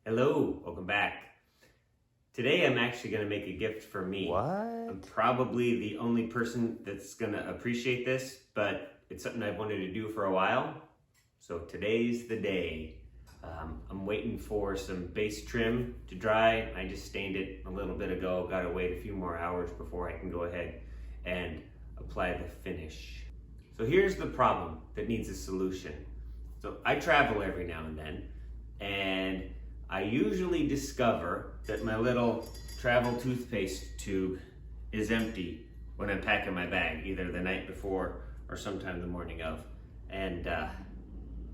Hello, welcome back. Today I'm actually going to make a gift for me. What? I'm probably the only person that's going to appreciate this, but it's something I've wanted to do for a while. So today's the day. I'm waiting for some base trim to dry. I just stained it a little bit ago. Got to wait a few more hours before I can go ahead and apply the finish. So here's the problem that needs a solution. So I travel every now and then, and I usually discover that my little travel toothpaste tube is empty when I'm packing my bag, either the night before or sometime the morning of. And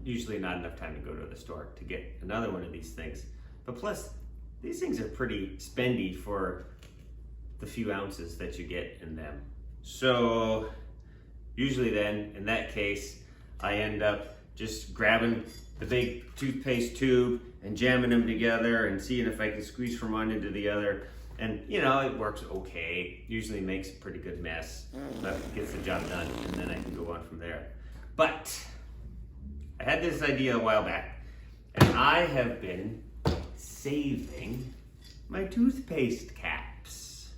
usually not enough time to go to the store to get another one of these things. But plus, these things are pretty spendy for the few ounces that you get in them. So usually then, in that case, I end up just grabbing the big toothpaste tube and jamming them together and seeing if I can squeeze from one into the other. And you know, it works okay. Usually makes a pretty good mess, but gets the job done, and then I can go on from there. But I had this idea a while back, and I have been saving my toothpaste caps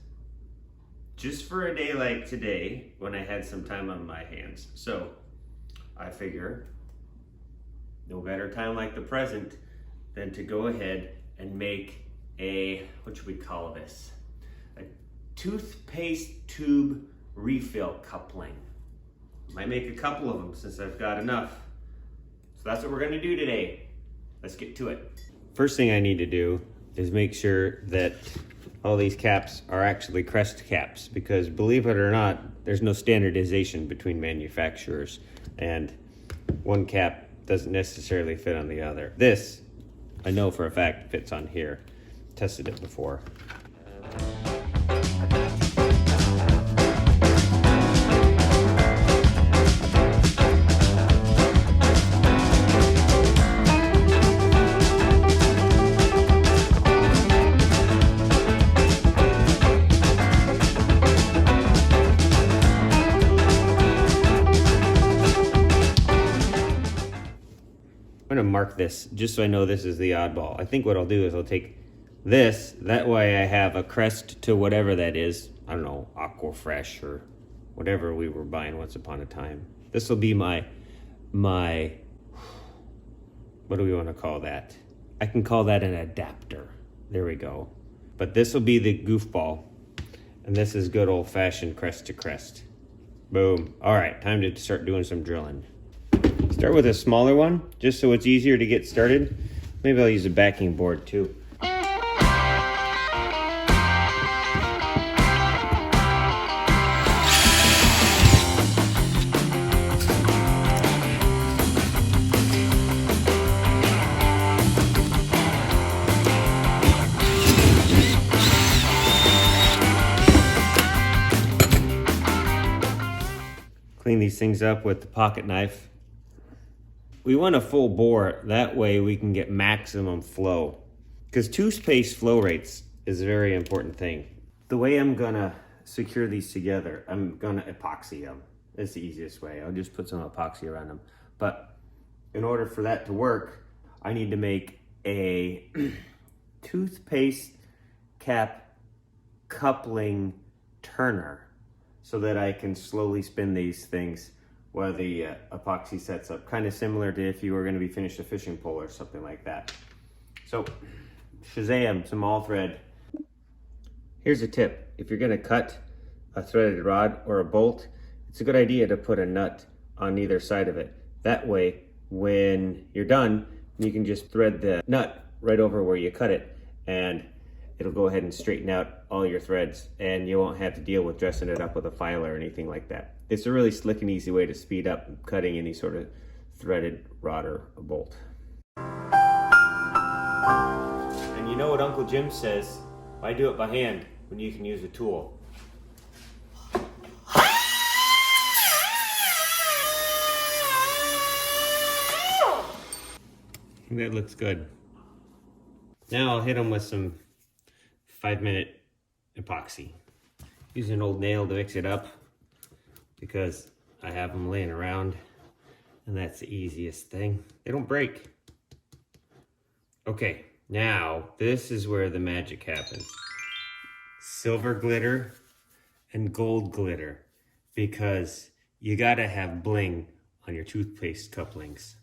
just for a day like today when I had some time on my hands. So I figure no better time like the present than to go ahead and make a, what should we call this? A toothpaste tube refill coupling. Might make a couple of them since I've got enough. So that's what we're gonna do today. Let's get to it. First thing I need to do is make sure that all these caps are actually Crest caps, because believe it or not, there's no standardization between manufacturers, and one cap doesn't necessarily fit on the other. This, I know for a fact, fits on here. Tested it before. I'm gonna mark this just so I know this is the oddball. I think what I'll do is I'll take this, that way I have a Crest to whatever that is. I don't know, Aquafresh or whatever we were buying once upon a time. This will be my, what do we want to call that? I can call that an adapter. There we go. But this will be the goofball, and this is good old-fashioned Crest to Crest. Boom. All right, time to start doing some drilling. Start with a smaller one, just so it's easier to get started. Maybe I'll use a backing board too. Clean these things up with the pocket knife. We want a full bore, that way we can get maximum flow. Because toothpaste flow rates is a very important thing. The way I'm gonna secure these together, I'm gonna epoxy them. It's the easiest way. I'll just put some epoxy around them. But in order for that to work, I need to make a toothpaste cap coupling turner so that I can slowly spin these things while the epoxy sets up, kind of similar to if you were going to be finished a fishing pole or something like that. So, Shazam, some all thread. Here's a tip. If you're going to cut a threaded rod or a bolt, it's a good idea to put a nut on either side of it. That way, when you're done, you can just thread the nut right over where you cut it, and it'll go ahead and straighten out all your threads, and you won't have to deal with dressing it up with a file or anything like that. It's a really slick and easy way to speed up cutting any sort of threaded rod or a bolt. And you know what Uncle Jim says, why do it by hand when you can use a tool? That looks good. Now I'll hit them with some 5-minute epoxy. Use an old nail to mix it up, because I have them laying around and that's the easiest thing. They don't break. Okay, Now, this is where the magic happens. Silver glitter and gold glitter, because you gotta have bling on your toothpaste couplings.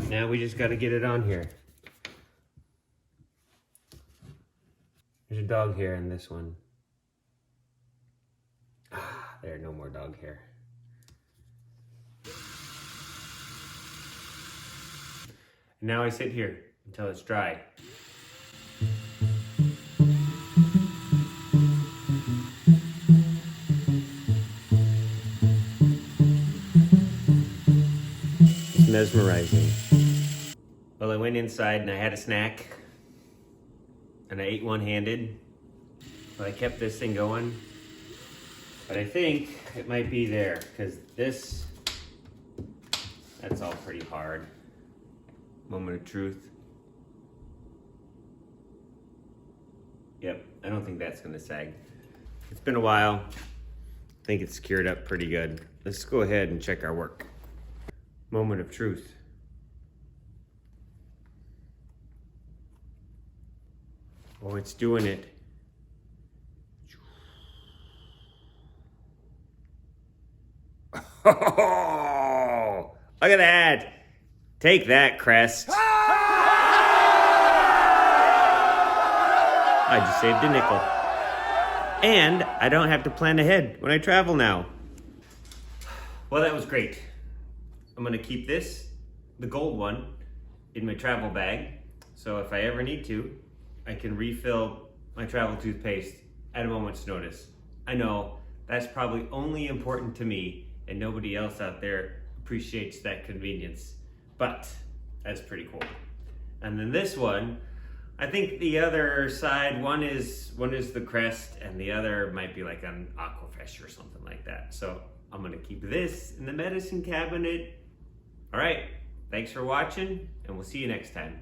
Now we just gotta get it on here. There's a dog hair in this one. There, no more dog hair. Now I sit here until it's dry. It's mesmerizing. Well, I went inside and I had a snack and I ate one-handed, but I kept this thing going. But I think it might be there, because that's all pretty hard. Moment of truth. Yep, I don't think that's gonna sag. It's been a while. I think it's cured up pretty good. Let's go ahead and check our work. Moment of truth. Oh, it's doing it. Oh, look at that. Take that, Crest. I just saved a nickel. And I don't have to plan ahead when I travel now. Well, that was great. I'm gonna keep this, the gold one, in my travel bag. So if I ever need to, I can refill my travel toothpaste at a moment's notice. I know that's probably only important to me, and nobody else out there appreciates that convenience. But that's pretty cool. And then this one, I think the other side, one is the Crest, and the other might be like an Aquafresh or something like that. So I'm gonna keep this in the medicine cabinet. All right, thanks for watching, and we'll see you next time.